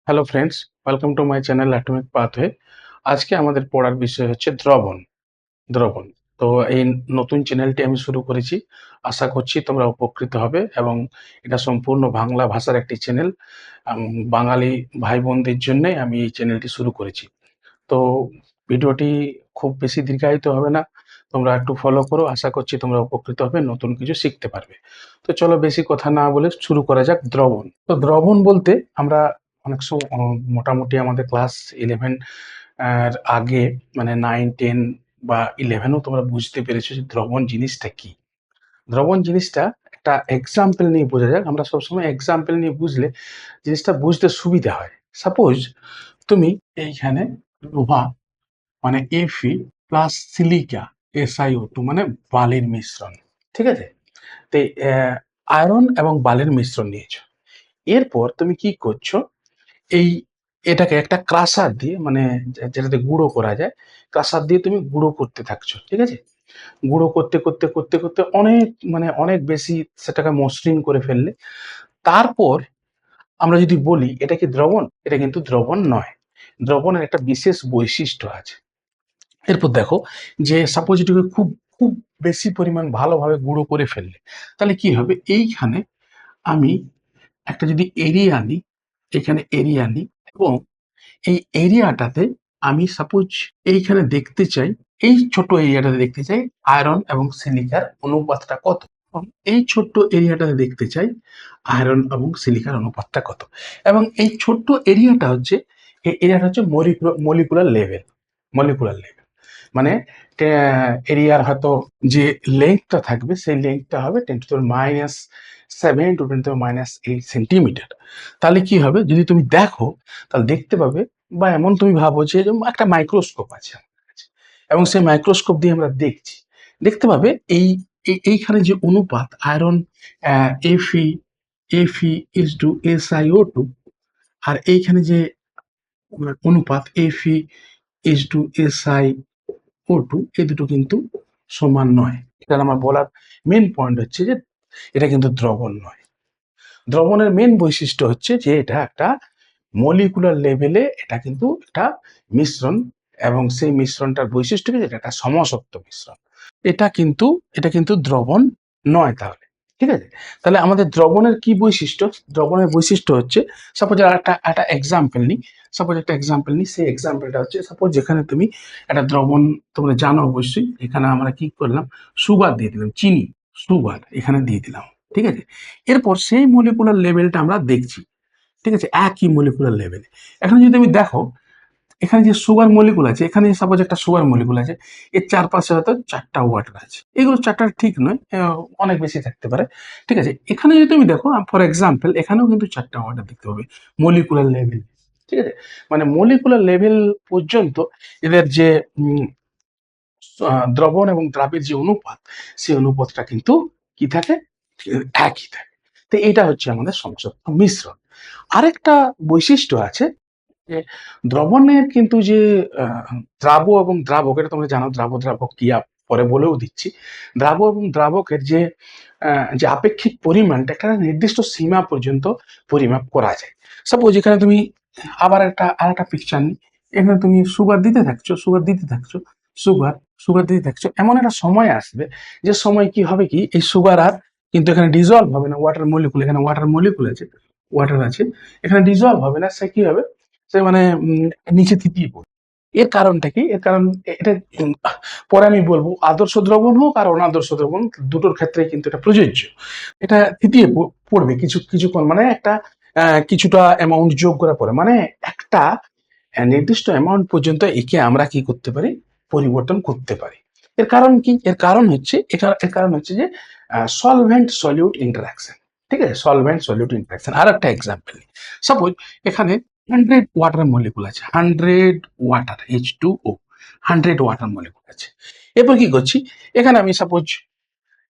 Hello friends, welcome to my channel atomic pathway. আজকে আমাদের পড়ার বিষয় হচ্ছে দ্রবণ। দ্রবণ। তো এই নতুন চ্যানেলটি আমি শুরু করেছি। আশা করছি তোমরা উপকৃত হবে এবং এটা সম্পূর্ণ বাংলা ভাষার একটি চ্যানেল। বাঙালি ভাই বোনদের জন্যে আমি এই চ্যানেলটি শুরু করেছি। তো ভিডিওটি খুব বেশি দীর্ঘায়িত হবে না। তোমরা একটু ফলো করো। আশা করছি তোমরা উপকৃত হবে, নতুন কিছু শিখতে পারবে। তো চলো বেশি কথা না বলে শুরু করা যাক দ্রবণ। তো দ্রবণ বলতে আমরা অনেক মোটামুটি আমাদের ক্লাস 11 এর আগে মানে 9, 10 বা 11 ও তোমরা বুঝতে পেরেছো যে দ্রবণ জিনিসটা কি। দ্রবণ জিনিসটা একটা এক্সাম্পল নিয়ে বোঝা যাক। আমরা সবসময় এক্সাম্পল নিয়ে বুঝলে জিনিসটা বুঝতে সুবিধা হয়। সাপোজ তুমি এইখানে লোহা মানে Fe প্লাস সিলিকা SiO2 মানে বালির মিশ্রণ, ঠিক আছে? তো আয়রন এবং বালির মিশ্রণ নিয়েছো। এরপর তুমি কি করছো, এই এটাকে একটা ক্রাশার দিয়ে মানে যেটাতে গুঁড়ো করা যায়, ক্রাশার দিয়ে তুমি গুঁড়ো করতে থাকছো, ঠিক আছে? গুঁড়ো করতে করতে করতে করতে অনেক মানে অনেক বেশি সেটাকে মসৃণ করে ফেললে। তারপর আমরা যদি বলি এটা কি দ্রবণ, এটা কিন্তু দ্রবণ নয়। দ্রবণের একটা বিশেষ বৈশিষ্ট্য আছে। এরপর দেখো যে সাপোজ এটাকে খুব খুব বেশি পরিমাণ ভালোভাবে গুঁড়ো করে ফেললে তাহলে কি হবে, এইখানে আমি একটা যদি এরিয়া আনি, এখানে এরিয়া আনি এবং এই এরিয়াটাতে আমি সাপোজ এইখানে দেখতে চাই, এই ছোট এরিয়াটাতে দেখতে চাই আয়রন এবং সিলিকার অনুপাতটা কত। এবং এই ছোট্ট এরিয়াটাতে দেখতে চাই আয়রন এবং সিলিকার অনুপাতটা কত। এবং এই ছোট্ট এরিয়াটা হচ্ছে, এই এরিয়াটা হচ্ছে মলিকুলার লেভেল। মলিকুলার লেভেল মানে এরিয়ার হয়তো যে লেন্থটা থাকবে সেই লেন্থটা হবে 10⁻⁷ টু 10⁻8 সেন্টিমিটার। তাহলে কি হবে, যদি তুমি দেখো তাহলে দেখতে পাবে, বা এমন তুমি ভাবো যে একটা মাইক্রোস্কোপ আছে আমার কাছে এবং সেই মাইক্রোস্কোপ দিয়ে আমরা দেখছি, দেখতে পাবে এইখানে যে অনুপাত iron Fe Fe is to SiO2, আর এইখানে যে অনুপাত Fe ইজ টু SiO2, এই দুটো কিন্তু সমান নয়। এটা আমার বলার মেন পয়েন্ট হচ্ছে যে এটা কিন্তু দ্রবণ নয়। দ্রবণের মেন বৈশিষ্ট্য হচ্ছে যে এটা একটা মলিকুলার লেভেলে এটা কিন্তু একটা মিশ্রণ, এবং সেই মিশ্রণটার বৈশিষ্ট্য কি, এটা একটা সমসত্ব মিশ্রণ। এটা কিন্তু এটা কিন্তু দ্রবণ নয় তাহলে, ঠিক আছে? তাহলে আমাদের দ্রবণের কি বৈশিষ্ট্য? দ্রবণের বৈশিষ্ট্য হচ্ছে, সাপোজ একটা একটা এক্সাম্পল নিই। সাপোজ একটা এক্সাম্পল নিই, সেই এক্সাম্পলটা হচ্ছে সাপোজ যেখানে তুমি একটা দ্রবণ, তোমরা জানো অবশ্যই, এখানে আমরা কি করলাম, সুগার দিয়ে দিলাম, চিনি, সুগার এখানে দিয়ে দিলাম, ঠিক আছে? এরপর সেই মলিকুলার লেভেলটা আমরা দেখছি, ঠিক আছে, একই মলিকুলার লেভেলে। এখন যদি তুমি দেখো এখানে যে সুগার মলিকুল আছে, এখানে সাপোজ একটা সুগার মলিকুল আছে, এর চারপাশে হয়তো 4টা ওয়াটার আছে। এগুলো 4টা ঠিক নয়, অনেক বেশি থাকতে পারে, ঠিক আছে? এখানে যদি তুমি দেখো ফর এক্সাম্পল, এখানেও কিন্তু 4টা ওয়াটার দেখতে পাবে মলিকুলার লেভেল, ঠিক আছে? মানে মলিকুলার লেভেল পর্যন্ত এদের যে দ্রবণ এবং দ্রাবের যে অনুপাত, সেই অনুপাতটা কিন্তু কি থাকে, একই থাকে। তো এটা হচ্ছে আমাদের সমসত্ব মিশ্রণ। আরেকটা বৈশিষ্ট্য আছে যে দ্রবণের কিন্তু যে দ্রাব এবং দ্রাবক, এটা তোমরা জানো, দ্রাব দ্রাবক কি, পরে বলেও দিচ্ছি। দ্রাব এবং দ্রাবকের যে যে আপেক্ষিক পরিমাণটা একটা নির্দিষ্ট সীমা পর্যন্ত পরিমাপ করা যায়। সাপোজ এখানে তুমি আবার আরেকটা পিকচার নিই, এখানে তুমি সুগার দিতে থাকছো, সুগার দিতে থাকছো, সুগার সুগার দিতে থাকছো, এমন একটা সময় আসবে যে সময় কি হবে, কি এই সুগার আর কিন্তু এখানে ডিজলভ হবে না, ওয়াটার মলিকুল, এখানে ওয়াটার মলিকুল আছে, ওয়াটার আছে, এখানে ডিজলভ হবে না, সে কি হবে, সে মানে নিচে থিতিয়ে পড়বে। এর কারণটা কি, এর কারণ এটা পরে আমি বলবো, আদর্শ দ্রবণ হোক আর অনাদর্শ দ্রবণ, দুটোর ক্ষেত্রে কিন্তু এটা প্রযোজ্য। এটা থিতিয়ে পড়বে কিছুক্ষণ, মানে একটা কিছুটা অ্যামাউন্ট যোগ করার পরে, মানে একটা নির্দিষ্ট অ্যামাউন্ট পর্যন্ত একে আমরা কি করতে পারি, পরিবর্তন করতে পারি। এর কারণ কি, এর কারণ হচ্ছে এর কারণ হচ্ছে যে সলভেন্ট সলিউট ইন্টারাকশন, ঠিক আছে? Solvent solute interaction. আর একটা এক্সাম্পল, সাপোজ এখানে 100 ওয়াটার মলিকুল আছে, 100 ওয়াটার H2O, 100 ওয়াটার মলিকুল আছে। এরপর কি করছি, এখানে আমি সাপোজ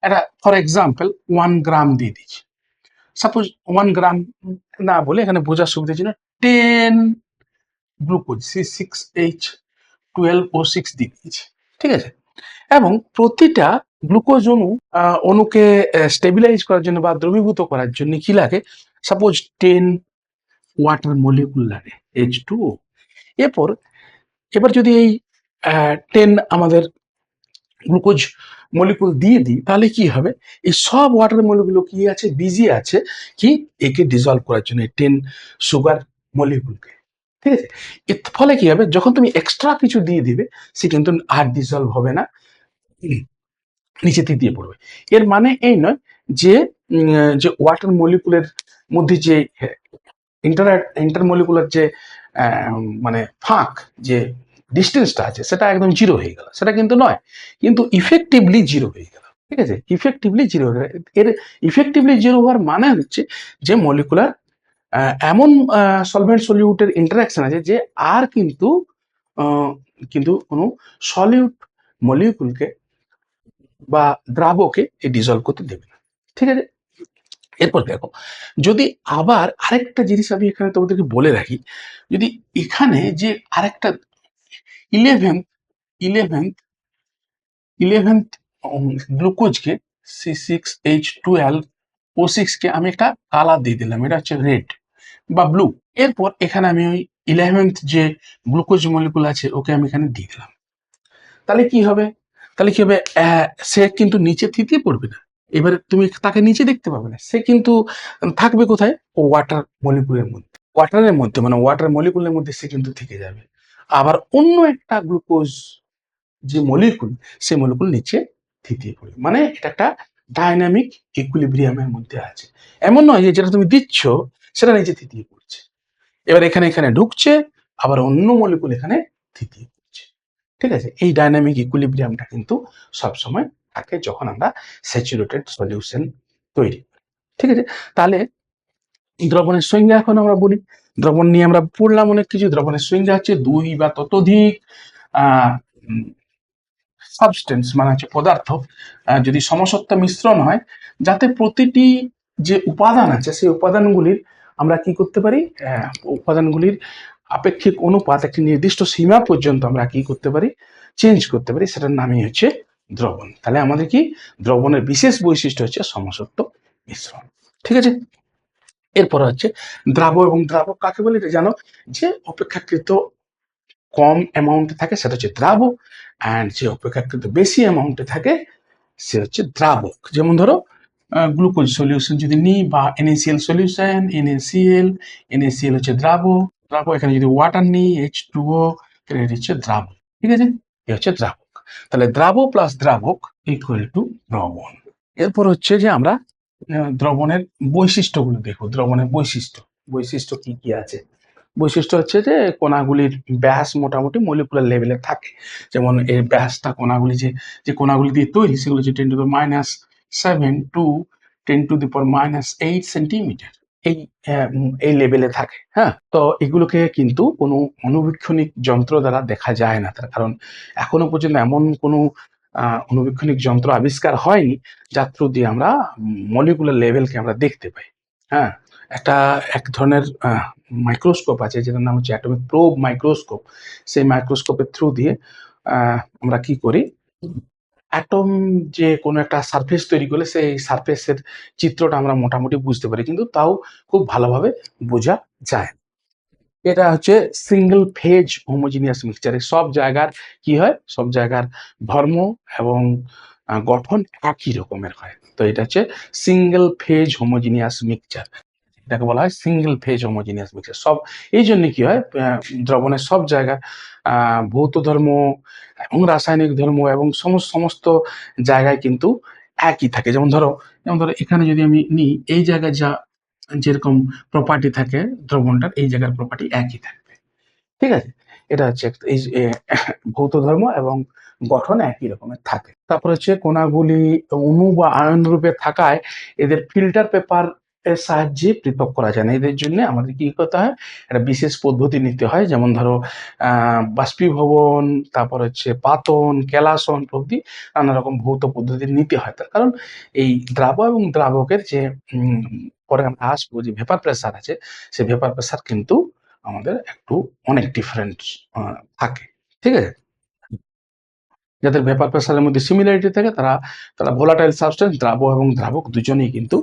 একটা ফর এক্সাম্পল 1 গ্রাম দিয়ে দিচ্ছি। সাপোজ 1 গ্রাম না বলে এখানে বোঝার সুবিধার জন্য 10 গ্লুকোজ C6H12O6 দিয়ে দিয়েছি, ঠিক আছে? এবং প্রতিটা গ্লুকোজ অণুকে স্টেবিলাইজ করার জন্য বা দ্রবীভূত করার জন্য কি লাগে, সাপোজ 10 ওয়াটার মলিকুল লাগে H2O। এবার যদি এই 10 আমাদের গ্লুকোজ মলিকুল দিয়ে দিই, তাহলে কি হবে, এই সব ওয়াটার মলিকুল কি আছে, বিজি আছে কি একে ডিজলভ করার জন্য, 10 সুগার মলিকুলকে। ঠিক আছে, এর ফলে কি হবে, যখন তুমি এক্সট্রা কিছু দিয়ে দিবে সে কিন্তু আর ডিজলভ হবে না, নিচে দিয়ে পড়বে। এর মানে এই নয় যে যে ওয়াটার মলিকুলের মধ্যে যে ইন্টারমলিকুলার যে মানে ফাঁক, যে ডিস্টেন্সটা আছে সেটা একদম জিরো হয়ে গেল, সেটা কিন্তু নয়, কিন্তু ইফেক্টিভলি জিরো হয়ে গেল। ঠিক আছে, ইফেক্টিভলি জিরো হয়ে গেল। এর ইফেক্টিভলি জিরো হওয়ার মানে হচ্ছে যে মলিকুলার এমন সলভেন্ট সলিউটের ইন্টারাকশন আছে যে আর কিন্তু কোনো সলিউট মলিকুলকে বা দ্রাবকে ডিজলভ করতে দেবে না। ঠিক আছে, এরপর দেখো, যদি আবার আরেকটা জিনিস আমি এখানে তোমাদেরকে বলে রাখি, যদি এখানে যে আরেকটা ইলেভেন্থ ইলেভেন্থ ইলেভেন্থ গ্লুকোজকে C6H12O6 কে আমি একটা কালার দিয়ে দিলাম, এটা হচ্ছে রেড বা ব্লু। এরপর এখানে আমি ওই ইলেভেন্থ যে গ্লুকোজ মলিকুল আছে ওকে আমি এখানে দিয়ে দিলাম, তাহলে কি হবে, সে কিন্তু নিচে থিতিয়ে পড়বে না। এবারে তুমি তাকে নিচে দেখতে পাবে না, সে কিন্তু থাকবে কোথায়, ওয়াটার মলিকুলের মধ্যে, মানে ওয়াটার মলিকুলের মধ্যে সে কিন্তু থেকে যাবে। আবার অন্য একটা গ্লুকোজ যে মলিকুল, সে মলিকুল নিচে থিতিয়ে পড়বে, মানে এটা একটা ডাইনামিক ইকুইলিব্রিয়ামের মধ্যে আছে। এমন নয় যে যেটা তুমি দিচ্ছ সেটা নিচে থিতিয়ে পড়ছে, এবার এখানে ঢুকছে, আবার অন্য মলিকুল এখানে থিতিয়ে পড়ছে। ঠিক আছে, এই ডাইনামিক ইকুইলিব্রিয়ামটা কিন্তু সবসময় থাকে যখন আমরা স্যাচুরেটেড সলিউশন তৈরি করি। ঠিক আছে, তাহলে দ্রবণের সংজ্ঞা এখন আমরা বলি। দ্রবণ নিয়ে আমরা পড়লাম অনেক কিছু। দ্রবণের সংজ্ঞা হচ্ছে দুই বা ততোধিক সাবস্টেন্স, মানে হচ্ছে পদার্থ, যদি সমসত্ব মিশ্রণ হয়, যাতে প্রতিটি যে উপাদান আছে সেই উপাদানগুলির আমরা কি করতে পারি, উপাদানগুলির আপেক্ষিক অনুপাত একটি নির্দিষ্ট সীমা পর্যন্ত আমরা কি করতে পারি, চেঞ্জ করতে পারি, সেটার নামই হচ্ছে দ্রবণ। তাহলে আমাদের কি, দ্রবণের বিশেষ বৈশিষ্ট্য হচ্ছে সমসত্ব মিশ্রণ। ঠিক আছে, এরপর হচ্ছে দ্রাব এবং দ্রাবক কাকে বলে এটা জানো, যে অপেক্ষাকৃত কম অ্যামাউন্টে থাকে সেটা হচ্ছে দ্রাব, অ্যান্ড যে অপেক্ষাকৃত বেশি অ্যামাউন্টে থাকে সে হচ্ছে দ্রাবক। যেমন ধরো গ্লুকোজ সলিউশন যদি নিই, বা NaCl সলিউশন, NaCl হচ্ছে দ্রাবক, এখানে যদি ওয়াটার নিই H2O, এটা হচ্ছে দ্রাবক। ঠিক আছে, এ হচ্ছে দ্রাবক। তাহলে দ্রাব প্লাস দ্রাবক ইকুয়াল টু দ্রবণ। এরপর হচ্ছে যে আমরা দ্রবণের বৈশিষ্ট্যগুলো দেখো। দ্রবণের বৈশিষ্ট্য কি কি আছে। বৈশিষ্ট্য হচ্ছে যে কণাগুলির ব্যাস মোটামুটি মলিকুলার লেভেলে থাকে। যেমন এর ব্যাসটা কণাগুলি যে কণাগুলি দিয়ে তৈরি, সেগুলো হচ্ছে 10⁻7 টু 10⁻8 সেন্টিমিটার, এই লেভেলে থাকে। হ্যাঁ, তো এগুলোকে কিন্তু কোনো অণুবীক্ষণিক যন্ত্র দ্বারা দেখা যায় না, তার কারণ এখনো পর্যন্ত এমন কোনো অণুবীক্ষণিক যন্ত্র আবিষ্কার হয়নি যার থ্রু দিয়ে আমরা মলিকুলার লেভেলকে আমরা দেখতে পাই। হ্যাঁ, এক ধরনের মাইক্রোস্কোপ আছে যেটার নাম হচ্ছে অ্যাটমিক প্রোব মাইক্রোস্কোপ। সেই মাইক্রোস্কোপের থ্রু দিয়ে আমরা কি করি, অ্যাটম যে কোনো একটা সারফেস তৈরি করলে সেই সারফেসের চিত্রটা আমরা মোটামুটি বুঝতে পারি, কিন্তু তাও খুব ভালোভাবে বোঝা যায়। এটা হচ্ছে সিঙ্গেল ফেজ হোমোজিনিয়াস মিক্সচারে সব জায়গার কি হয়, সব জায়গার ধর্ম এবং গঠন একই রকমের হয়। তো এটা হচ্ছে সিঙ্গেল ফেজ হোমোজিনিয়াস মিক্সচার, এটাকে বলা হয় সিঙ্গেল ফেজ হোমোজিনিয়াস মিক্সচার। সব এই জন্য কি হয়, দ্রবণের সব জায়গার ভৌত ধর্ম এবং রাসায়নিক ধর্ম এবং সমস্ত জায়গায় কিন্তু একই থাকে। যেমন ধরো এখানে যদি আমি নিই, এই জায়গায় যেরকম প্রপার্টি থাকে দ্রবণটার, এই জায়গার প্রপার্টি একই থাকবে। ঠিক আছে, এটা হচ্ছে এই ভৌত ধর্ম এবং গঠন একই রকমের থাকে। তারপর হচ্ছে কণাগুলি অণু বা আয়ন রূপে থাকায় এদের ফিল্টার পেপার এর সাহায্যে পৃথক করা যায় না। এদের জন্য আমাদের কি করতে হয়, একটা বিশেষ পদ্ধতি নিতে হয়। যেমন ধরো বাষ্পীভবন, তারপর হচ্ছে পাতন, কেলাসন প্রভৃতি নানা রকম ভৌত পদ্ধতি নিতে হয়। তার কারণ এই দ্রাব এবং দ্রাবকের যে পরে আমরা আসবো যে ভেপার প্রেসার আছে, সেই ভেপার প্রেসার কিন্তু আমাদের একটু অনেক ডিফারেন্ট থাকে। ঠিক আছে, যাদের ভেপার প্রেসারের মধ্যে সিমিলারিটি থাকে তারা ভোলাটাইল সাবস্টেন্স, দ্রাব এবং দ্রাবক দুজনেই কিন্তু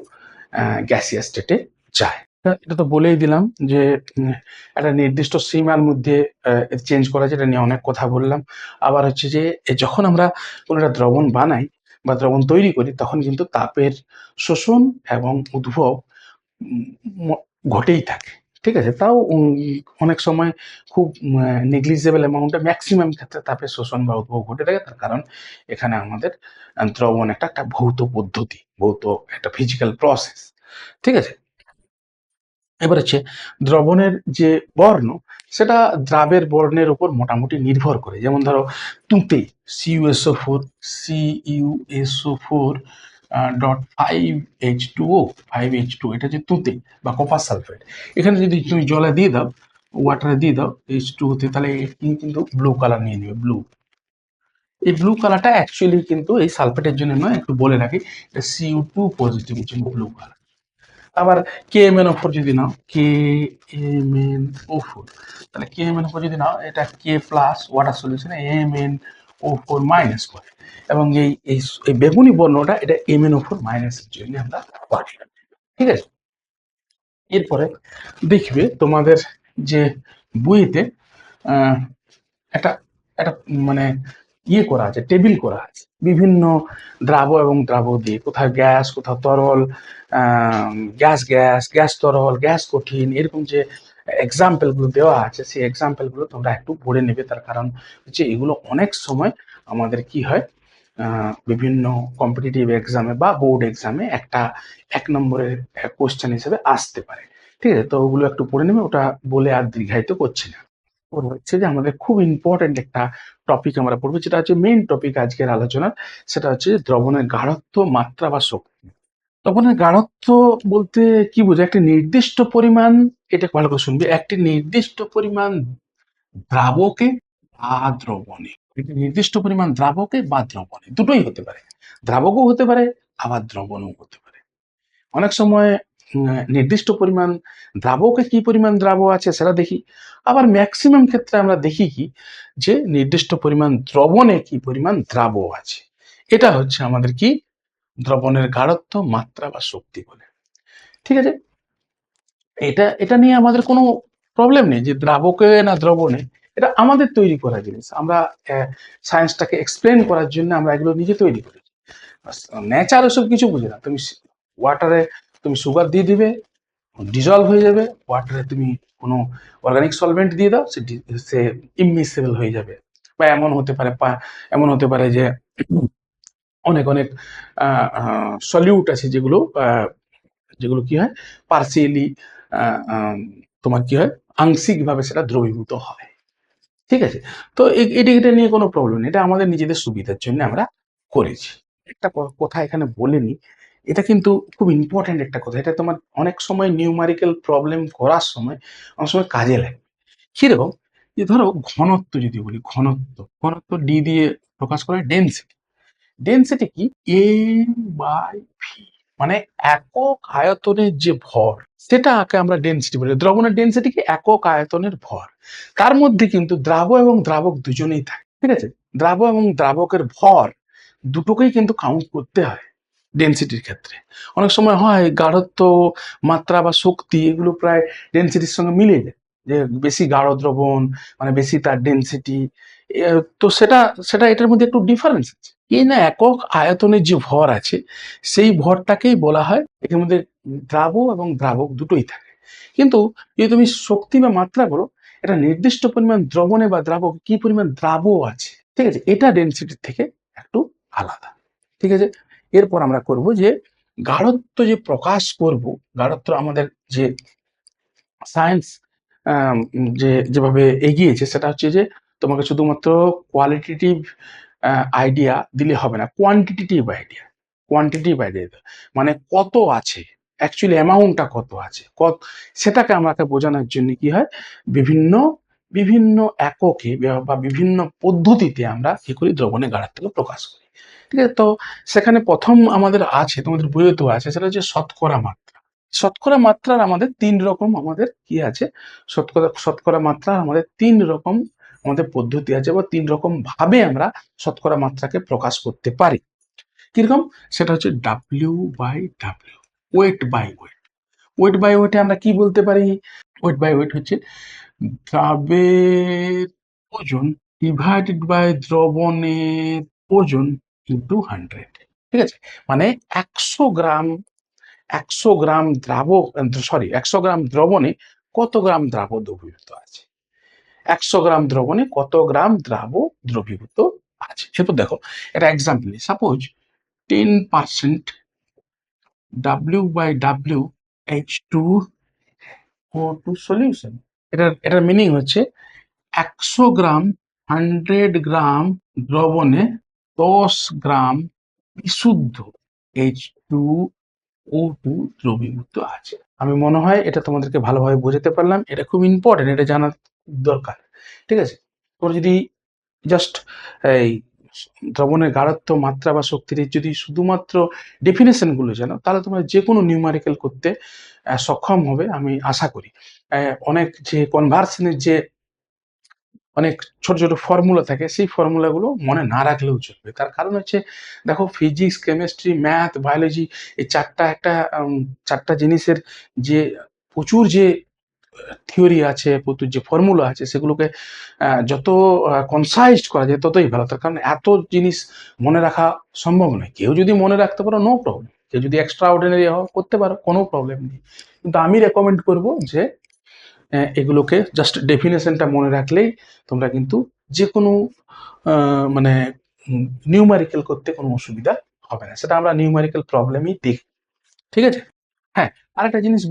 গ্যাসিয়াস স্টেটে যায়। এটা তো বলেই দিলাম যে একটা নির্দিষ্ট সীমার মধ্যে চেঞ্জ করা, যেটা নিয়ে অনেক কথা বললাম। আবার হচ্ছে যে যখন আমরা কোনো একটা দ্রবণ বানাই বা দ্রবণ তৈরি করি, তখন কিন্তু তাপের শোষণ এবং উদ্ভব উম ম ঘটেই থাকে। ঠিক আছে? তাও অনেক সময় খুব নেগলিজিবল অ্যামাউন্টে, মেক্সিমাম ক্ষেত্রে তাপের শোষণ বা উদ্ভব ঘটে থাকে। তার কারণ এখানে আমাদের দ্রবণ একটা ভৌত পদ্ধতি, ভৌত একটা ফিজিক্যাল প্রসেস। ঠিক আছে? এবার হচ্ছে দ্রবণের যে বর্ণ, সেটা দ্রাবের বর্ণের উপর মোটামুটি নির্ভর করে। যেমন ধরো তুঁতে CuSO4, CuSO4 dot 5H2O, 5H2, এটা যে তুঁতে বা কপার সালফেট। এখানে যদি তুমি জলে দিয়ে দাও, ওয়াটারে দিয়ে দাও H2O তে, তাহলে এটি কিন্তু ব্লু কালার নিয়ে নেবে, ব্লু। এই ব্লু কালারটা অ্যাকচুয়ালি কিন্তু এই সালফেটের জন্য নয়, একটু বলে রাখি, এটা Cu2 পজিটিভের জন্য ব্লু কালার। আবার KMnO4 যদি নাও, KMnO4, তাহলে KMnO4 যদি নাও, এটা K প্লাস ওয়াটার সলিউশনে MnO4 মাইনাস করে, এবং এই বেগুনি বর্ণটা এটা MnO4 মাইনাসের জন্য আমরা পাই। ঠিক আছে? এরপরে দেখবে তোমাদের যে বইতে আহ, একটা একটা মানে করা আছে, টেবিল করা আছে বিভিন্ন দ্রাব এবং দ্রাবক দিয়ে, কোথাও গ্যাস, কোথাও তরল, গ্যাস গ্যাস, গ্যাস তরল, গ্যাস কঠিন, এরকম যে এক্সাম্পল গুলো দেওয়া আছে, সেই এক্সাম্পল গুলো তোমরা একটু পড়ে নেবে। তার কারণ হচ্ছে এগুলো অনেক সময় আমাদের কি হয়, বিভিন্ন কম্পিটিটিভ এক্সামে বা বোর্ড এক্সামে একটা 1 নম্বরের কোশ্চেন হিসেবে আসতে পারে। ঠিক আছে? তো ওগুলো একটু পড়ে নেবে, ওটা বলে আর দীর্ঘায়িত করছি না। হচ্ছে যে আমাদের খুব ইম্পর্টেন্ট একটা টপিক আমরা পড়বো, যেটা হচ্ছে মেইন টপিক আজকের আলোচনার। সেটা হচ্ছে দ্রবণের গাঢ়ত্ব, মাত্রা বা শক্তি। দ্রবণের গাঢ়ত্ব বলতে কি বোঝায়? একটি নির্দিষ্ট পরিমাণ, এটা ভালো করে শুনবে, একটি নির্দিষ্ট পরিমাণ দ্রাবকে বা দ্রবণে, একটি নির্দিষ্ট পরিমাণ দ্রাবকে বা দ্রবণে, দুটোই হতে পারে, দ্রাবকও হতে পারে আবার দ্রবণও হতে পারে। অনেক সময় নির্দিষ্ট পরিমাণ দ্রাবকে কি পরিমাণ দ্রাব আছে সেটা দেখি, আবার ম্যাক্সিমাম ক্ষেত্রে আমরা দেখি কি, যে নির্দিষ্ট পরিমাণ দ্রবণে কি পরিমাণ দ্রাব আছে। এটা হচ্ছে আমাদের কি, দ্রবণের গাঢ়ত্ব, মাত্রা বা শক্তি বলে। ঠিক আছে? এটা এটা নিয়ে আমাদের কোনো প্রবলেম নেই যে দ্রাবকে না দ্রবণে, এটা আমাদের তৈরি করা জিনিস। আমরা সায়েন্সটাকে এক্সপ্লেন করার জন্য আমরা এগুলো নিজে তৈরি করেছি। নেচার ওসব কিছু বুঝে না। তুমি ওয়াটারে তুমি সুগার দিয়ে দিবে, ডিজলভ হয়ে যাবে। ওয়াটারে তুমি কোনো অর্গানিক সলভেন্ট দিয়ে দাও, সে ইমমিসেবল হয়ে যাবে। বা এমন হতে পারে যে অনেক অনেক সলিউট আছে, যেগুলো যেগুলো কি হয়, পার্সিয়ালি তোমার কি হয়, আংশিকভাবে সেটা দ্রবীভূত হয়। ঠিক আছে? তো এটা নিয়ে কোনো প্রবলেম নেই, এটা আমাদের নিজেদের সুবিধার জন্য আমরা করেছি। একটা কথা এখানে বলে নিই, এটা কিন্তু খুব ইম্পর্টেন্ট একটা কথা। এটা তোমার অনেক সময় নিউমারিক্যাল প্রবলেম করার সময় অনেক সময় কাজে লাগে। কিরকম? যে ধরো ঘনত্ব যদি বলি, ঘনত্ব ডি দিয়ে প্রকাশ করে ডেনসিটি। ডেনসিটি কি? A/V, মানে একক আয়তনের যে ভর, সেটাকে আমরা ডেনসিটি বলি। দ্রবণের ডেনসিটি কি? একক আয়তনের ভর। তার মধ্যে কিন্তু দ্রাব এবং দ্রাবক দুজনেই থাকে। ঠিক আছে? দ্রাব এবং দ্রাবকের ভর দুটোকেই কিন্তু কাউন্ট করতে হয় ডেনসিটির ক্ষেত্রে। অনেক সময় হয় গাঢ়ত্ব, মাত্রা বা শক্তি, এগুলো প্রায় ডেনসিটির সঙ্গে মিলে যায়, যে বেশি গাঢ় দ্রবণ মানে বেশি তার ডেনসিটি। তো সেটা সেটা এটার মধ্যে একটু ডিফারেন্স আছে। এই না একক আয়তনের যে ভর আছে, সেই ভরটাকেই বলা হয়, এর মধ্যে দ্রাব এবং দ্রাবক দুটোই থাকে। কিন্তু যদি তুমি শক্তি বা মাত্রা করো, এটা নির্দিষ্ট পরিমাণ দ্রবণে বা দ্রাবক কি পরিমাণ দ্রাব আছে, ঠিক আছে, এটা ডেনসিটির থেকে একটু আলাদা। ঠিক আছে? এরপর আমরা করব যে গাঢ়ত্ব যে প্রকাশ করব, গাঢ়ত্ব আমাদের যে সায়েন্স যেভাবে এগিয়েছে, সেটা হচ্ছে যে তোমাকে শুধুমাত্র কোয়ালিটেটিভ আইডিয়া দিলে হবে না, কোয়ান্টিটিভ আইডিয়া মানে কত আছে, অ্যাকচুয়ালি অ্যামাউন্টটা কত আছে, সেটাকে আমাকে বোঝানোর জন্য কি হয়, বিভিন্ন বিভিন্ন এককে বা বিভিন্ন পদ্ধতিতে আমরা কি করি, দ্রবণের গাঢ়ত্বকে প্রকাশ করি। ঠিক আছে? তো সেখানে প্রথম আমাদের আছে, তোমাদের বইয়েতেও আছে, সেটা হচ্ছে শতকরা মাত্রা। শতকরা মাত্রার আমাদের 3 রকম, আমাদের কি আছে, শতকরা শতকরা মাত্রার আমাদের 3 রকম আমাদের পদ্ধতি আছে, বা 3 রকম ভাবে আমরা শতকরা মাত্রাকে প্রকাশ করতে পারি। কিরকম? সেটা হচ্ছে W/W, weight by weight. Weight by ওয়েটে আমরা কি বলতে পারি? ওয়েট বাই ওয়েট হচ্ছে দ্রাবের ওজন ডিভাইডেড বাই দ্রবণের ওজন ইন্টু 100। ঠিক আছে, মানে 100 গ্রাম 100 গ্রাম একশো গ্রাম দ্রবণে কত গ্রাম দ্রবীভূত আছে। 100 গ্রাম দ্রবণে কত গ্রাম দ্রবীভূত আছে। এরপর দেখো এটা example, suppose 10% W/W H2O2 solution. এটার মিনিং হচ্ছে 100 গ্রাম 100 গ্রাম দ্রবণে 10 গ্রাম বিশুদ্ধ H2O2 দ্রবীভূত আছে। আমি মনে হয় এটা তোমাদেরকে ভালোভাবে বোঝাতে পারলাম। এটা খুব ইম্পর্টেন্ট, এটা জানা দরকার। ঠিক আছে, তোমরা যদি জাস্ট এই দ্রবণের গাঢ়ত্ব, মাত্রা বা শক্তির যদি শুধুমাত্র ডেফিনেশন গুলো জানো, তাহলে তোমরা যে কোনো নিউমারিক্যাল করতে সক্ষম হবে আমি আশা করি। অনেক যে কনভার্সনের যে অনেক ছোট ছোট ফর্মুলা থাকে, সেই ফর্মুলাগুলো মনে না রাখলেও চলবে। তার কারণ হচ্ছে দেখো, ফিজিক্স, কেমিস্ট্রি, ম্যাথ, বায়োলজি, এই চারটা জিনিসের যে প্রচুর যে থিওরি আছে, প্রচুর যে ফর্মুলা আছে, সেগুলোকে যত কনসাইজ করা যায় ততই ভালো। তার কারণ এত জিনিস মনে রাখা সম্ভব নয়। কেউ যদি মনে রাখতে পারো, নো প্রবলেম। কেউ যদি এক্সট্রা অর্ডিনারি করতে পারো, কোনো প্রবলেম নেই। কিন্তু আমি রেকমেন্ড করব যে এগুলোকে জাস্ট ডেফিনেশনটা মনে রাখলেই তোমরা কিন্তু যে কোনো মানে নিউমারিক্যাল করতে কোনো অসুবিধা হবে না। সেটা আমরা নিউমারিক্যাল প্রবলেমই দেখি। ঠিক আছে, হ্যাঁ। আরেকটা জিনিস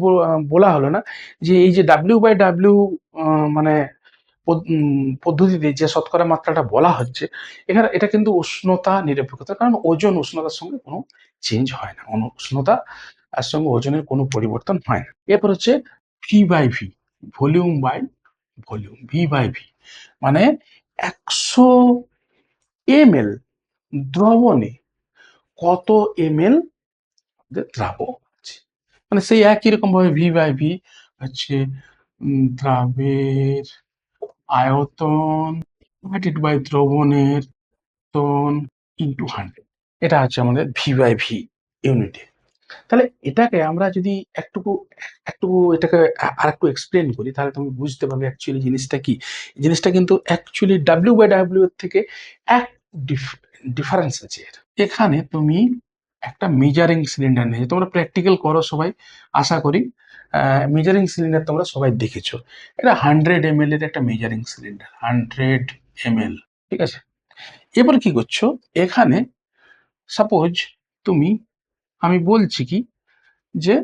বলা হলো না, যে এই যে W/W মানে পদ্ধতিতে যে শতকরা মাত্রাটা বলা হচ্ছে এখানে, এটা কিন্তু উষ্ণতা নিরপেক্ষতা। কারণ ওজন উষ্ণতার সঙ্গে কোনো চেঞ্জ হয় না, উষ্ণতা আর সঙ্গে ওজনের কোনো পরিবর্তন হয় না। এরপর হচ্ছে V/V, volume by volume. V/V মানে 100 ml দ্রবণে কত ml দ্রাবক আছে। মানে সেই একই রকম ভাবে V/V হচ্ছে দ্রাবের আয়তন ডিভাইডেড বাই দ্রবণের আয়তন ইন্টু 100। এটা হচ্ছে আমাদের V/V ইউনিটে। তাহলে এটাকে আমরা যদি একটুকু একটু এটাকে আর একটু এক্সপ্লেন করি, তাহলে তুমি বুঝতে পারবে অ্যাকচুয়ালি জিনিসটা কি। জিনিসটা কিন্তু অ্যাকচুয়ালি W/W এর থেকে এক ডিফারেন্স আছে এর। এখানে তুমি একটা মেজারিং সিলিন্ডার নিয়ে, তোমরা প্র্যাকটিক্যাল করো সবাই আশা করি। মেজারিং সিলিন্ডার তোমরা সবাই দেখেছো। এটা 100 ml এর একটা মেজারিং সিলিন্ডার, 100 ml। ঠিক আছে, এবার কি করছো, এখানে সাপোজ তুমি, আমি বলছি কি যে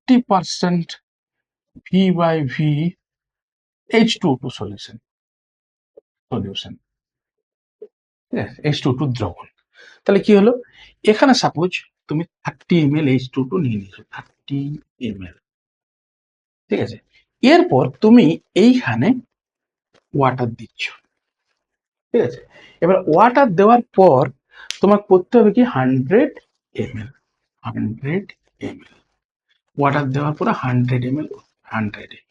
30% V/V H2O2 সলিউশন, ঠিক আছে, H2O2 দ্রবণ। তাহলে কি হলো, এখানে সাপোজ তুমি 30 ml H2O2 নিয়ে নিয়েছো, 30 ml। ঠিক আছে, এরপর তুমি এইখানে ওয়াটার দিচ্ছ। ঠিক আছে, এবার ওয়াটার দেওয়ার পর তোমার করতে হবে কি 100 ml, 100 ml ওয়াটার দেওয়ার পরে 100 ml, 100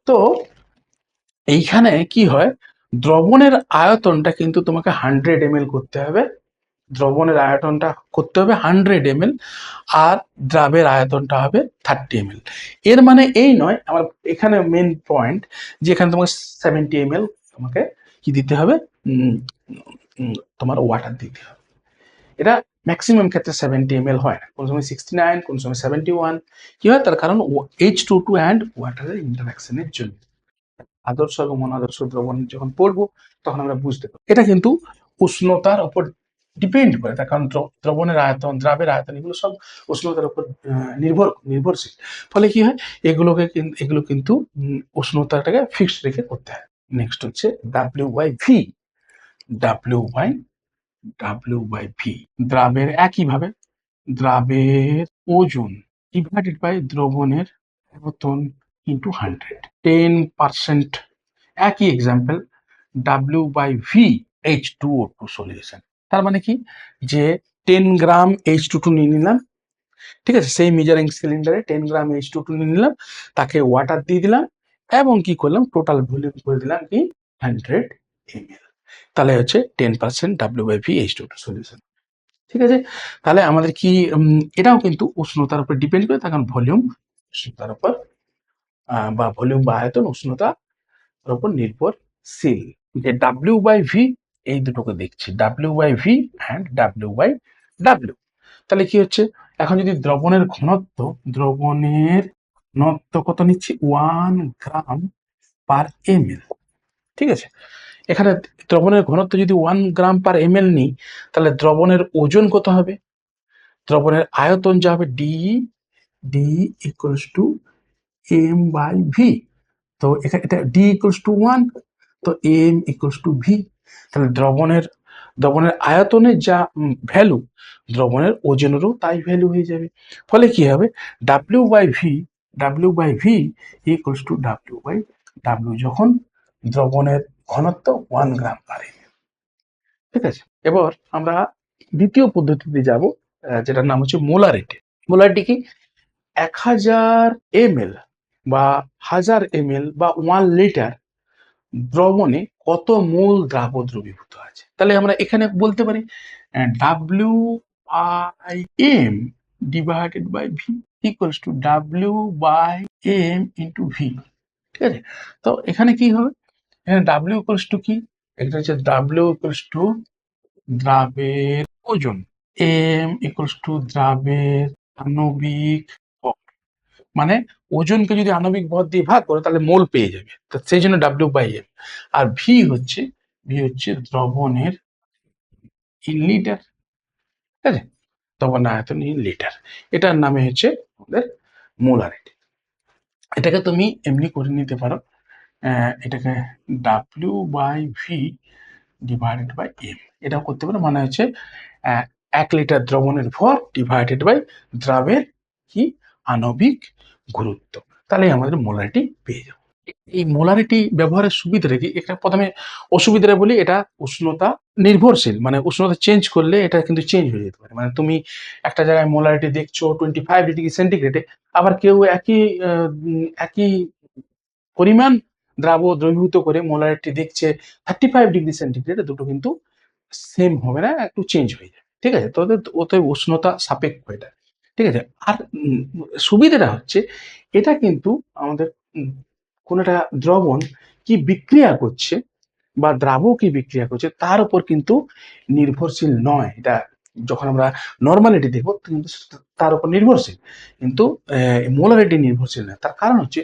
তো এইখানে কি হয়, দ্রবণের আয়তনটা কিন্তু তোমাকে 100 ml করতে হবে। দ্রবণের আয়তনটা করতে হবে 100 ml, আর দ্রাবের আয়তনটা হবে 30 ml। এর মানে এই নয়, আমার এখানে মেন পয়েন্ট, যে এখানে তোমাকে 70 ml তোমাকে কি দিতে হবে, তোমার ওয়াটার দিতে হবে। এটা ম্যাক্সিমাম ক্ষেত্রে 70 ml হয় না, কোন সময় 69, কোন সময় 71। কি হয়, তার কারণ H2O2 অ্যান্ড ওয়াটারের ইন্টারাকশনের জন্য। আদর্শ এবং অনাদর্শ দ্রবণ যখন পড়বো তখন আমরা বুঝতে পারবো। এটা কিন্তু উষ্ণতার উপর ডিপেন্ড করে, তার কারণ দ্রবণের আয়তন, দ্রাবের আয়তন, এগুলো সব উষ্ণতার উপর নির্ভরশীল। ফলে কি হয়, এগুলো কিন্তু উষ্ণতাটাকে ফিক্সড রেখে করতে হয়। নেক্সট হচ্ছে W/V। W/V দ্রাবের একইভাবে দ্রাবের ওজন ডিভাইডেড বাই দ্রবণের আয়তন ইন্টু 100। 10% একই এক্সাম্পল, W/V H2O2 সলিউশন। তার মানে কি, যে 10 গ্রাম H2O2 নিয়ে নিলাম। ঠিক আছে, সেই মেজারিং সিলিন্ডারে 10 গ্রাম H2O2 নিয়ে নিলাম, তাকে ওয়াটার দিয়ে দিলাম, এবং কি করলাম, টোটাল ভলিউম করে দিলাম কি 100 ml। তাহলে হচ্ছে 10% W/V H2O2 সলিউশন। ঠিক আছে, তাহলে আমাদের কি এটাও কিন্তু উষ্ণতার উপর ডিপেন্ড করে, তার কারণ ভলিউম উষ্ণতার উপর বা ভলিউম বা আয়তন উষ্ণতার উপর নির্ভরশীল। যে ডাব্লিউ বাই ভি, এই দুটোকে দেখছি, W by V and W by W. তাহলে কি হচ্ছে, এখন যদি দ্রবণের ঘনত্ব কত নিচ্ছি, 1 গ্রাম পার এমএল। ঠিক আছে, এখানে দ্রবণের ঘনত্ব যদি 1 গ্রাম পার এমএল নিই, তাহলে দ্রবণের ওজন কত হবে, দ্রবণের আয়তন যা হবে d, d equals to m by v. তো এখানে এটা ডি ইকুয়ালস টু 1, তো এম ইকুয়ালস টু ভি। তাহলে দ্রবণের আয়তনের যা ভ্যালু, দ্রবণের ওজনেরও তাই ভ্যালু হয়ে যাবে। ফলে কি হবে, W by V equals to W by W, যখন দ্রবণের ঘনত্ব 1 গ্রাম পার এমএল। ঠিক আছে, এবার আমরা দ্বিতীয় পদ্ধতিতে যাব, যেটার নাম হচ্ছে মোলারিটি। মোলারিটি কি, 1000 ml বা 1000 ml বা 1 লিটার দ্রবণে কত মোল দ্রবীভূত আছে। তাহলে আমরা এখানে বলতে পারি W by M divided by V equals to W by M into V. ঠিক আছে, তো এখানে কি হবে, এখানে ডাব্লিউ ইকুয়ালস টু কি, এটা হচ্ছে ডাব্লিউ ইকুয়ালস টু দ্রাবের ওজন, এম ইকুয়ালস টু দ্রাবের আণবিক ভর। মানে ওজনকে যদি আণবিক ভর দিয়ে ভাগ করে তাহলে মোল পেয়ে যাবে, তো সেই জন্য ডাব্লিউ বাই এম। আর ভি হচ্ছে দ্রবণের ইন লিটার। ঠিক আছে, দ্রবণ আয়তন ইন লিটার, এটার নামে হচ্ছে আমাদের মোলারিটি। এটাকে তুমি এমনি করে নিতে পারো, এটাকে ডাব্লিউ by V divided by m, এটাও করতে পারো। মানে হচ্ছে 1 লিটার দ্রবণের ভর ডিভাইডেড বাই দ্রাবের কি আণবিক গুরুত্ব, তাহলে আমাদের মোলারিটি পেয়ে যাবো। এই মোলারিটি ব্যবহারের সুবিধাটা কি, এটা প্রথমে অসুবিধাটা বলি, এটা উষ্ণতা নির্ভরশীল, মানে উষ্ণতা চেঞ্জ করলে এটা কিন্তু চেঞ্জ হয়ে যেতে পারে। মানে তুমি একটা জায়গায় মোলারিটি দেখছো 25 ডিগ্রি সেন্টিগ্রেডে, আবার কেউ একই পরিমাণ দ্রবীভূত করে মোলারিটি দেখছে 35 ডিগ্রি সেন্টিগ্রেডে, দুটো কিন্তু সেম হবে না, একটু চেঞ্জ হয়ে যায়। ঠিক আছে, তো ওতে উষ্ণতা সাপেক্ষ এটা। ঠিক আছে, আর সুবিধাটা হচ্ছে এটা কিন্তু আমাদের কোন একটা দ্রবণ কি বিক্রিয়া করছে বা দ্রাবক কি বিক্রিয়া করছে তার উপর কিন্তু নির্ভরশীল নয়। এটা যখন আমরা নর্মালিটি দেখবো কিন্তু তার উপর নির্ভরশীল, কিন্তু মোলারিটি নির্ভরশীল না। তার কারণ হচ্ছে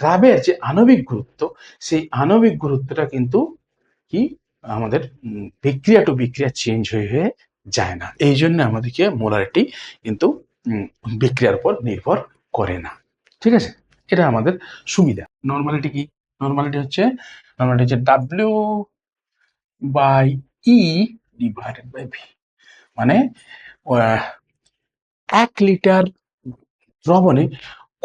দ্রাবের যে আণবিক গুরুত্ব, সেই আণবিক গুরুত্বটা কিন্তু কি আমাদের বিক্রিয়া টু বিক্রিয়া চেঞ্জ হয়ে হয়ে যায় না, এই জন্য আমাদেরকে মোলারিটি কিন্তু বিক্রিয়ার উপর নির্ভর করে না। ঠিক আছে, এটা আমাদের সুবিধা। নর্মালিটি কি, নর্মালিটি হচ্ছে ডাব্লিউ by e divided by v. মানে 1 লিটার দ্রবণে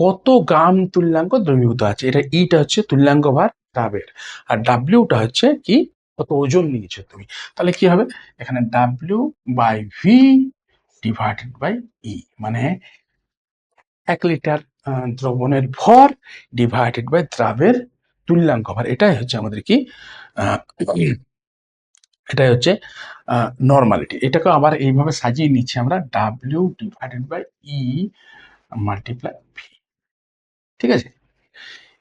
কত গ্রাম তুল্যাঙ্ক দ্রবীভূত আছে, এটা ইটা হচ্ছে তুল্যাঙ্ক ভার দ্রাবের, আর ডাব্লিউটা হচ্ছে কি কত ওজন নিয়েছো তুমি। তাহলে কি হবে, এখানে W by V divided by E, মানে 1 লিটার দ্রবণের ভর ডিভাইডেড বাই দ্রাবের তুল্যাঙ্ক ভার, এটাই হচ্ছে আমাদের কি এটাই হচ্ছে নর্মালিটি। এটাকে আবার এইভাবে সাজিয়ে নিচ্ছি আমরা, ডাব্লিউ divided by e multiply v. ঠিক আছে,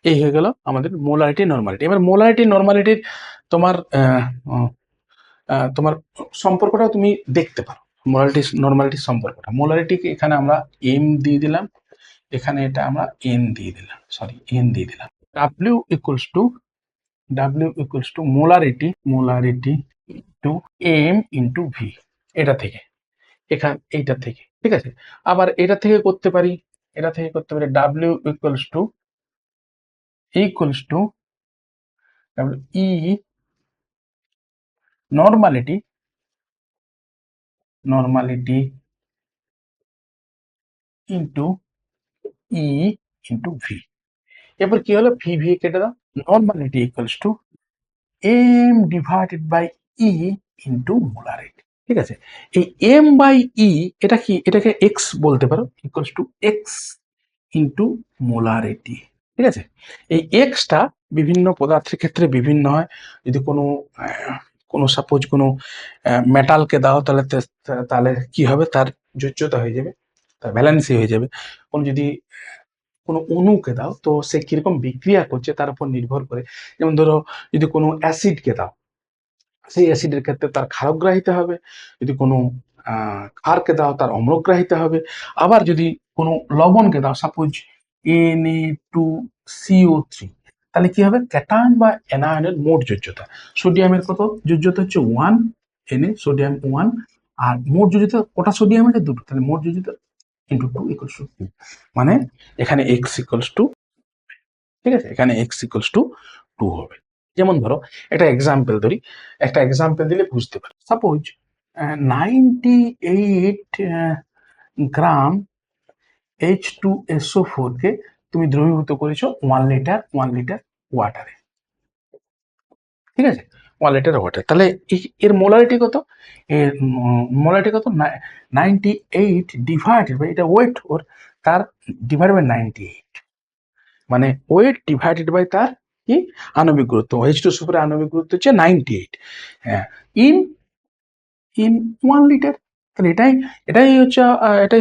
এই হয়ে গেল আমাদের মোলারিটি নর্মালিটি। এবার মোলারিটি নর্মালিটির তোমার তোমার সম্পর্কটাও তুমি দেখতে পারো। মোলারিটি নর্মালিটির সম্পর্কটা, মোলারিটিকে এখানে আমরা এম দিয়ে দিলাম, এখানে এটা আমরা এন দিয়ে দিলাম, এন দিয়ে দিলাম। ডাব্লিউ equals to molarity to m into v, এটা থেকে এইটা থেকে। ঠিক আছে, আবার এটা থেকে করতে পারি, ডাব্লিউ equals to e normality into e into v. এরপর কি হলো, ভি ভি কেটে দাও, normality equals to m divided by e into molarity. ঠিক আছে, এই এম বাই ই এটা কি, এটাকে এক্স বলতে পারো, equals to x into molarity. ঠিক আছে, এই এক্সটা বিভিন্ন পদার্থের ক্ষেত্রে বিভিন্ন হয়। যদি কোনো কোনো সাপোজ কোনো মেটালকে দাও, তাহলে তাহলে কি হবে, তার যোজ্যতা হয়ে যাবে, তার ব্যালেন্সই হয়ে যাবে। কোনো যদি কোনো অণুকে দাও, তো সে কিরকম বিক্রিয়া করছে তার উপর নির্ভর করে। যেমন ধরো যদি কোনো অ্যাসিডকে দাও, সেই অ্যাসিডের ক্ষেত্রে তার ক্ষারগ্রাহিতা হবে। যদি কোনো ক্ষারকে দাও, তার অম্লগ্রাহিতা হবে। আবার যদি কোনো লবণকে দাও, সাপোজ Na2CO3, তাহলে কি হবে, ক্যাটায়ন বা অ্যানায়নের মোট যোজ্যতা। সোডিয়ামের কত যোজ্যতা হচ্ছে 1 Na, সোডিয়াম 1, আর মোট যোজ্যতা কটা সোডিয়াম আছে, 2, তাহলে মোট যোজ্যতা ইন্টু 2 ইকুয়ালস টু 2। মানে এখানে x ইকুয়ালস টু, ঠিক আছে, এখানে x ইকুয়ালস টু 2 হবে। যেমন ধরো একটা এক্সাম্পল ধরি, একটা এক্সাম্পল দিলে বুঝতে পারি। সাপোজ 98 গ্রাম H2SO4 কে তুমি দ্রবীভূত করেছো 1 লিটার ওয়াটারে, ঠিক আছে, 1 লিটার ওয়াটার। তাহলে এর মোলারিটি কত, এর মোলারিটি কত, 98 ডিভাইডেড বাই, এটা ওয়েট ওর, তার ডিভাইডেড বাই 98, মানে ওয়েট ডিভাইডেড বাই তার কি আণবিক গুরুত্ব। H2SO4 এর আণবিক গুরুত্ব হচ্ছে 98, হ্যাঁ, ইন ইন 1 লিটার। তাহলে এটাই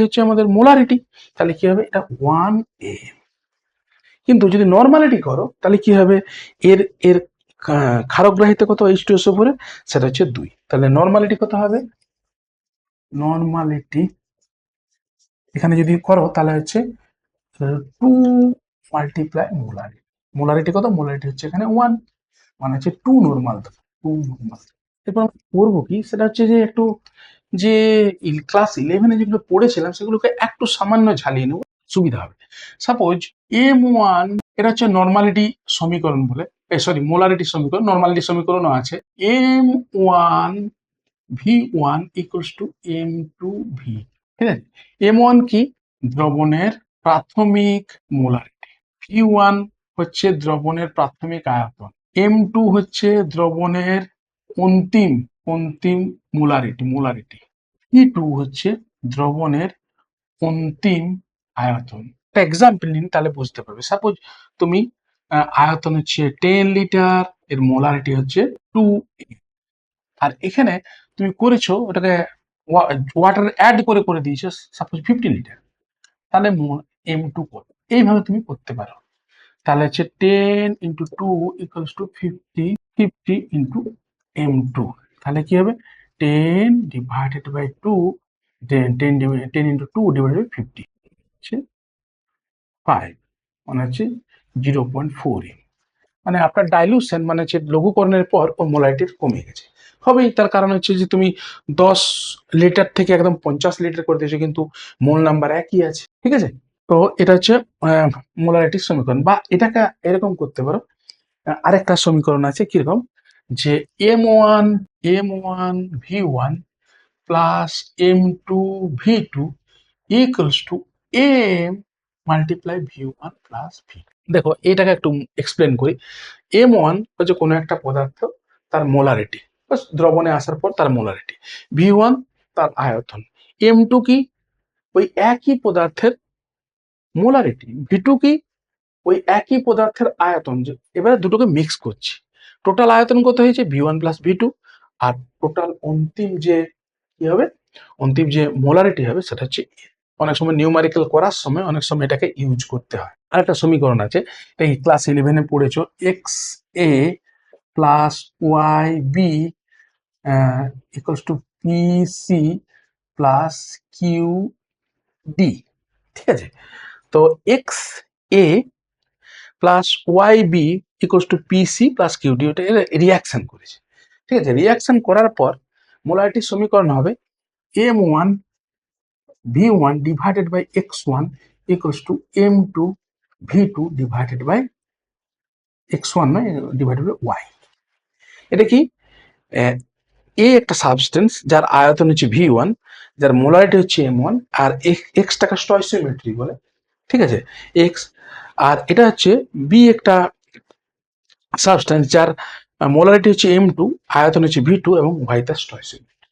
হচ্ছে আমাদের মোলারিটি। তাহলে কি হবে, এটা 1 a। কিন্তু যদি নর্মালিটি করো তাহলে কি হবে, এর এর ক্ষারগ্রাহিতা কত H2SO4 এর, সেটা হচ্ছে 2। তাহলে নর্মালিটি কত হবে, নর্মালিটি এখানে যদি করো তাহলে হচ্ছে 2 মাল্টিপ্লাই মোলারিটি। মোলারিটি কত, মোলারিটি হচ্ছে এখানে 1, মানে হচ্ছে 2 নর্মাল, 2 নর্মাল। এরপর আমরা করবো কি, সেটা হচ্ছে যে একটু যে ক্লাস 11-এ যেগুলো পড়েছিলাম সেগুলোকে একটু সামান্য ঝালিয়ে নেব, সুবিধা হবে। সাপোজ M1, এটা হচ্ছে নর্মালিটি সমীকরণ বলে, সরি মোলারিটি সমীকরণ, নর্মালিটি সমীকরণও আছে। M1 V1 equals to M2 V, ঠিক আছে। M1 কি, দ্রবণের প্রাথমিক মোলারিটি। V1 হচ্ছে দ্রবণের প্রাথমিক আয়তন। M2 হচ্ছে দ্রবণের অন্তিম অন্তিম মোলারিটি। E2 হচ্ছে দ্রবণের অন্তিম আয়তন। একটা এক্সাম্পল নিন, তাহলে বুঝতে পারবে। সাপোজ তুমি আয়তন হচ্ছে 10 লিটার, এর মোলারিটি হচ্ছে 2, আর এখানে তুমি করেছো ওটাকে ওয়াটার অ্যাড করে দিয়েছো সাপোজ 50 লিটার, তাহলে M2 করো। এইভাবে তুমি করতে পারো। তাহলে হচ্ছে 10 into 2 equals to 50, 50 into M2, তাহলে কি হবে, 10 divided by 2, 10 into 2 divided by 50 হচ্ছে 5, মানে হচ্ছে 0.4 এম। মানে আপনার ডাইলুশন, মানে হচ্ছে লঘুকরণের পর ও মোলারিটি কমে গেছে। হবেই, তার কারণ হচ্ছে যে তুমি 10 লিটার থেকে একদম 50 লিটার করে দিয়েছো, কিন্তু মোল নাম্বার একই আছে, ঠিক আছে। তো এটা হচ্ছে মোলারিটির সমীকরণ। বা এটাকে এরকম করতে পারো, আরেকটা সমীকরণ আছে কিরকম, যে M1 V1 plus M2 V2 equals to M multiply V1 plus V। দেখো এটাকে একটু এক্সপ্লেন করি। M1 হচ্ছে কোনো একটা পদার্থ, তার মোলারিটি, দ্রবণে আসার পর তার মোলারিটি। V1 তার আয়তন। M2 কি, ওই একই পদার্থের মোলারিটি। V2 কি, ওই একই পদার্থের আয়তন। এবারে দুটোকে মিক্স করছি, টোটাল আয়তন কত হয়েছে, V1 প্লাস V2, আর টোটাল অন্তিম যে কি হবে, অন্তিম যে মোলারিটি হবে সেটা হচ্ছে। অনেক সময় নিউমারিক্যাল করার সময় অনেক সময় এটাকে ইউজ করতে হয়। আর একটা সমীকরণ আছে, এই ক্লাস 11-এ পড়েছো, XA plus YB equals to PC plus QD, ঠিক আছে। তো XA plus YB equals to PC plus QD, ওটা রিয়াকশন করেছে, ঠিক আছে। রিয়াকশন করার পর মোলারিটির সমীকরণ হবে M1 V1 divided by X1 equals to M2 V2 divided by X1 নয়, ডিভাইডেড বাই Y। এটা কি, এ একটা সাবস্টেন্স যার আয়তন হচ্ছে V1, যার মোলারিটি হচ্ছে M1, আর এক্সটাকে স্টয়সিওমেট্রি বলে, ঠিক আছে, এক্স। আর এটা হচ্ছে বি একটা সাবস্টেন্স যার মোলারিটি হচ্ছে M2, আয়তন হচ্ছে V2 এবং Y তার স্টয়সিওমেট্রি।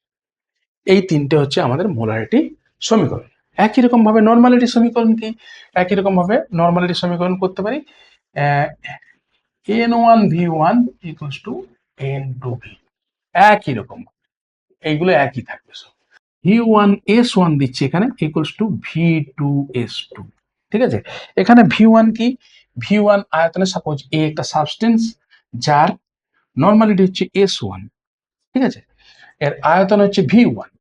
এই তিনটে হচ্ছে আমাদের মোলারিটি সমীকরণ। একই রকম ভাবে নর্মালিটি সমীকরণ কি, একই রকম ভাবে নর্মালিটি সমীকরণ করতে পারি। N1 V1 equals to N2 V, একই রকম, এইগুলো একই থাকবে। V1S1 দিচ্ছি এখানে ইকুয়ালস টু V2S2। ঠিক আছে, এখানে V1 কি, V1 আয়তনে সাপোজ এ একটা সাবস্টেন্স যার নর্মালিটি হচ্ছে S1, ঠিক আছে, এর আয়তন হচ্ছে V1,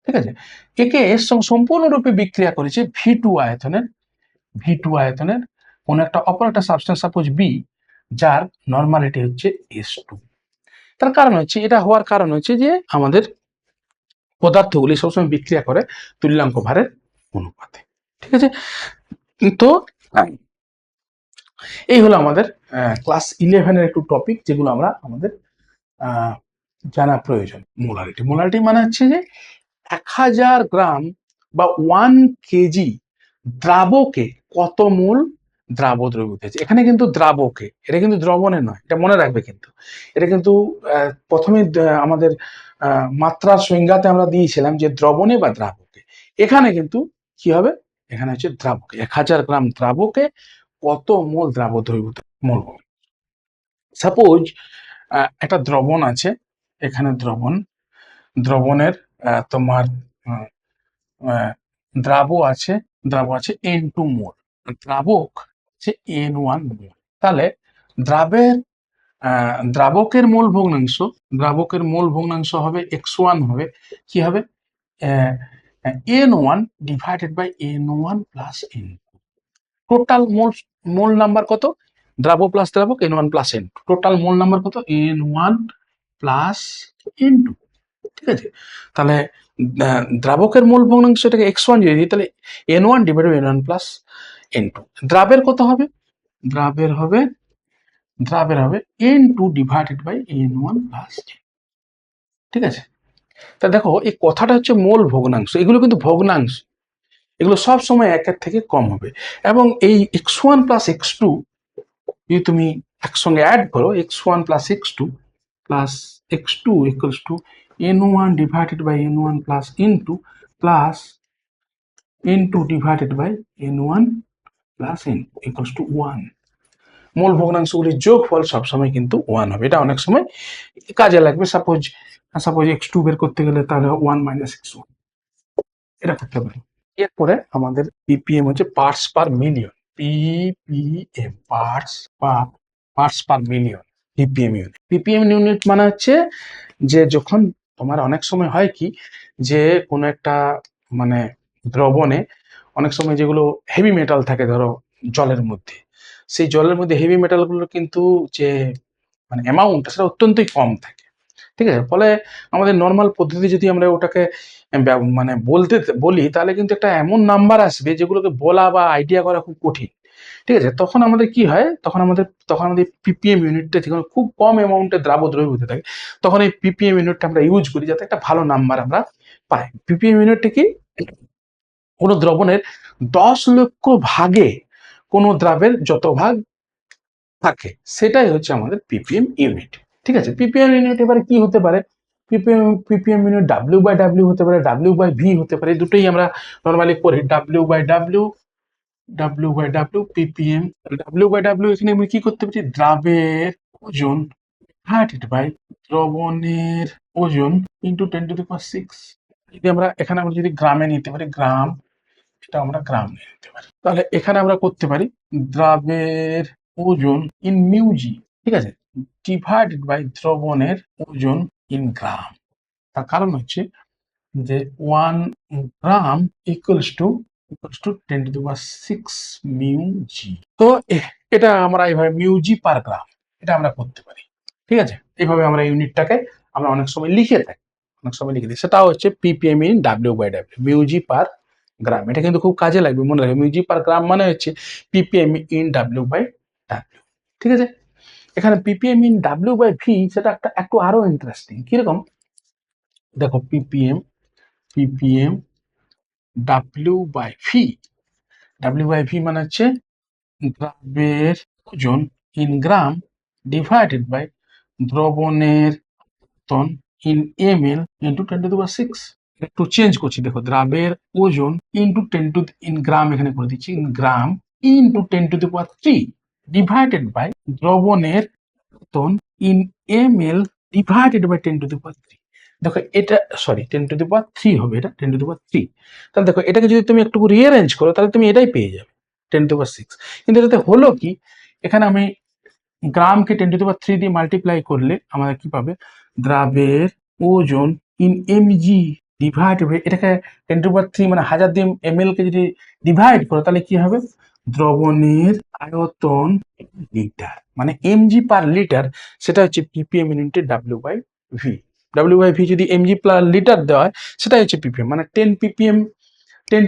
ঠিক আছে, একে এর সঙ্গে সম্পূর্ণরূপে বিক্রিয়া করেছে V2 আয়তনের কোন একটা অপর একটা সাবস্টেন্স সাপোজ বি, যার নর্মালিটি হচ্ছে S2। তার কারণ হচ্ছে, এটা হওয়ার কারণ হচ্ছে যে আমাদের পদার্থগুলি সবসময় বিক্রিয়া করে তুল্যাঙ্ক ভারের অনুপাতে। ঠিক আছে, তো এই হলো আমাদের ক্লাস 11-এর একটু টপিক, যেগুলো আমরা আমাদের জানা প্রয়োজন। মোলারিটি মানে হচ্ছে যে 1000 গ্রাম বা 1 কেজি দ্রাবকে কত মোল দ্রাব দ্রবীভূত হয়েছে। এখানে কিন্তু দ্রাবকে, এটা কিন্তু দ্রবণে নয়, এটা মনে রাখবে। কিন্তু এটা কিন্তু প্রথমে আমাদের মাত্রার সংজ্ঞাতে আমরা দিয়েছিলাম যে দ্রবণে বা দ্রাবকে। এখানে কিন্তু কি হবে, এখানে হচ্ছে দ্রাবকে, 1000 গ্রাম দ্রাবকে কত মোল দ্রাব দ্রবীভূত মোল। সাপোজ একটা দ্রবণ আছে, এখানে দ্রবণের তোমার দ্রাব আছে N2 মোল, দ্রাবক আছে N1 মোল। তাহলে দ্রাবকের মোল ভগ্নাংশ হবে x1 হবে কি হবে, N1 divided by N1 plus N2। Total mole number কত, দ্রাব প্লাস দ্রাবক N1 plus N2, total mole number কত N1 প্লাস N2। ঠিক আছে, তাহলে দ্রাবকের মোল ভগ্নাংশটাকে x1 যদি দিই, তাহলে N1 divided by N1 plus N2। দ্রাবের কত হবে, দ্রাবের হবে N2 divided by N1 plus N। ঠিক আছে, তা দেখো এই কথাটা হচ্ছে মোল ভগ্নাংশ, এগুলো কিন্তু ভগ্নাংশ, এগুলো সব সময় একের থেকে কম হবে। এবং এই x1 প্লাস x2 যদি তুমি একসঙ্গে অ্যাড করো, x1 plus x2 equals to N1 divided by N1 plus N2 plus N2 divided by N1 plus N equals to 1। Mole ভগ্নাংশগুলির যোগফল সবসময় কিন্তু 1 হবে। এটা অনেক সময় কাজে লাগবে। সাপোজ x2 বের করতে গেলে তাহলে 1 মাইনাস x1, এটা করতে পারি। এরপরে আমাদের ppm হচ্ছে parts per million, ppm parts per million, ppm unit মানে হচ্ছে যে যখন তোমার অনেক সময় হয় কি, যে কোনো একটা মানে দ্রবণে অনেক সময় যেগুলো হেভি মেটাল থাকে, ধরো জলের মধ্যে, সেই জলের মধ্যে হেভি মেটালগুলো কিন্তু যে মানে অ্যামাউন্ট সেটা অত্যন্তই কম থাকে। ঠিক আছে, ফলে আমাদের নর্মাল পদ্ধতি যদি আমরা ওটাকে মানে বলি, তাহলে কিন্তু একটা এমন নাম্বার আসবে যেগুলোকে বলা বা আইডিয়া করা খুব কঠিন। ঠিক আছে, তখন আমাদের কি হয়, তখন আমাদের ppm ইউনিটটা যখন খুব কম অ্যামাউন্টে দ্রবীভূত থাকে, তখন এই ppm ইউনিটটা আমরা ইউজ করি যাতে একটা ভালো নাম্বার আমরা পাই। ppm ইউনিটটা কি, কোনো দ্রবণের 10 লক্ষ ভাগে কোনো দ্রাবের যত ভাগ থাকে সেটাই হচ্ছে আমাদের ppm ইউনিট। ঠিক আছে, ppm ইউনিট এবারে কি হতে পারে, ppm ইউনিট W/W হতে পারে, W/V হতে পারে, দুটোই আমরা নরমালি পড়ি। W/W ppm, W/W এখানে আমরা কি করতে পারি, দ্রাবের ওজন ডিভাইডেড বাই দ্রবণের ওজন ইনটু 10⁶। যদি আমরা এখানে যদি গ্রামে নিতে পারি, গ্রাম, এটা আমরা গ্রাম নিতে পারি, তাহলে এখানে আমরা করতে পারি দ্রাবের ওজন ইন মিউজি, ঠিক আছে, ডিভাইডেড বাই দ্রবণের ওজন ইন গ্রাম। তার কারণ হচ্ছে যে 1 গ্রাম ইকুয়ালস টু 10⁶ মিউজি। তো এটা আমরা এইভাবে মিউজি পার গ্রাম এটা আমরা করতে পারি। ঠিক আছে, এইভাবে আমরা ইউনিটটাকে আমরা অনেক সময় লিখে দিই, সেটা হচ্ছে ppm ইন W/W, মিউজি পার গ্রাম। এটা কিন্তু খুব কাজে লাগবে, মনে রাখবে, মিউজি পার গ্রাম মানে হচ্ছে ppm ইন W/W। ঠিক আছে, এখানে ppm ইন W/V সেটা একটু আরো ইন্টারেস্টিং। কিরকম দেখো, ppm W/V মানে হচ্ছে দ্রাবের ওজন ইন গ্রাম ডিভাইডেড বাই দ্রবণের আয়তন ইন ml ইন্টু 10⁶। একটু চেঞ্জ করছি, দেখো, দ্রাবের ওজন ইন্টু 10 ইন গ্রাম, এখানে করে দিচ্ছি in gram, into 10⁻³ divided by দ্রবণের আয়তন ইন ml ডিভাইডেড বাই 10⁻³ দেখো এটা সরি 10⁻³ হবে, এটা 10⁻³ তাহলে দেখো এটাকে যদি তুমি একটু রিঅ্যারেঞ্জ করো তাহলে তুমি এটাই পেয়ে যাবে 10⁻6। কিন্তু এটাতে হলো কি, এখানে আমি গ্রামকে 10⁻³ দিয়ে মাল্টিপ্লাই করলে আমাদের কি পাবে, দ্রাবের ওজন ইন mg ডিভাইড বাই এটাকে 10⁻³ মানে 1000 দিয়ে ml কে যদি ডিভাইড করো তাহলে কি হবে, দ্রবণের আয়তন লিটার মানে mg পার লিটার, সেটা হচ্ছে ppm ইনটু w/v। w/v যদি mg পার লিটার দেওয়া হয় সেটা হচ্ছে ppm, মানে 10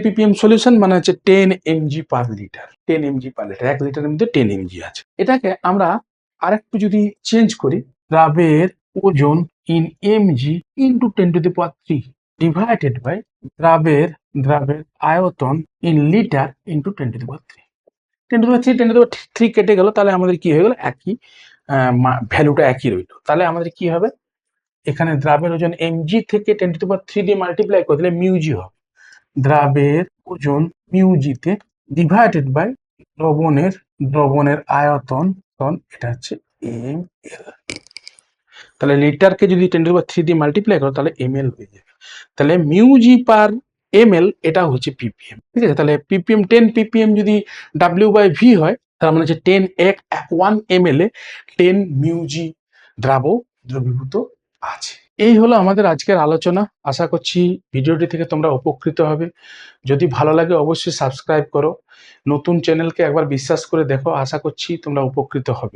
ppm সলিউশন মানে হচ্ছে 10 mg per litre, 10 mg per litre, 1 লিটারের মধ্যে 10 mg আছে। এটাকে আমরা আরেকটু যদি চেঞ্জ করি, দ্রাবের ওজন in mg into 10⁻³ divided by দ্রাবের আয়তন ইন লিটার ইন্টু 10⁻³। 10⁻³ কেটে গেল, তাহলে আমাদের কি হয়ে গেল, একই ভ্যালুটা একই রইল। তাহলে আমাদের কি হবে, এখানে দ্রাবের ওজন mg থেকে 10⁻³ দিয়ে মাল্টিপ্লাই করে দিলে মিউজি হবে, দ্রাবের ওজন মিউজিতে ডিভাইডেড বাই দ্রবণের আয়তন, এটা হচ্ছে ml। তাহলে লিটারকে যদি 10⁻³ দিয়ে মাল্টিপ্লাই করো তাহলে ml হয়ে যাবে। তাহলে মিউজি পার ml এটা হচ্ছে ppm, ঠিক আছে। তাহলে ppm 10 ppm যদি w/v হয় তার মানে হচ্ছে 1 ml এ 10 মিউজি দ্রবীভূত আছে। এই হলো আমাদের আজকের আলোচনা। আশা করছি ভিডিওটি থেকে তোমরা উপকৃত হবে। যদি ভালো লাগে অবশ্যই সাবস্ক্রাইব করো, নতুন চ্যানেলকে একবার বিশ্বাস করে দেখো, আশা করছি তোমরা উপকৃত হবে।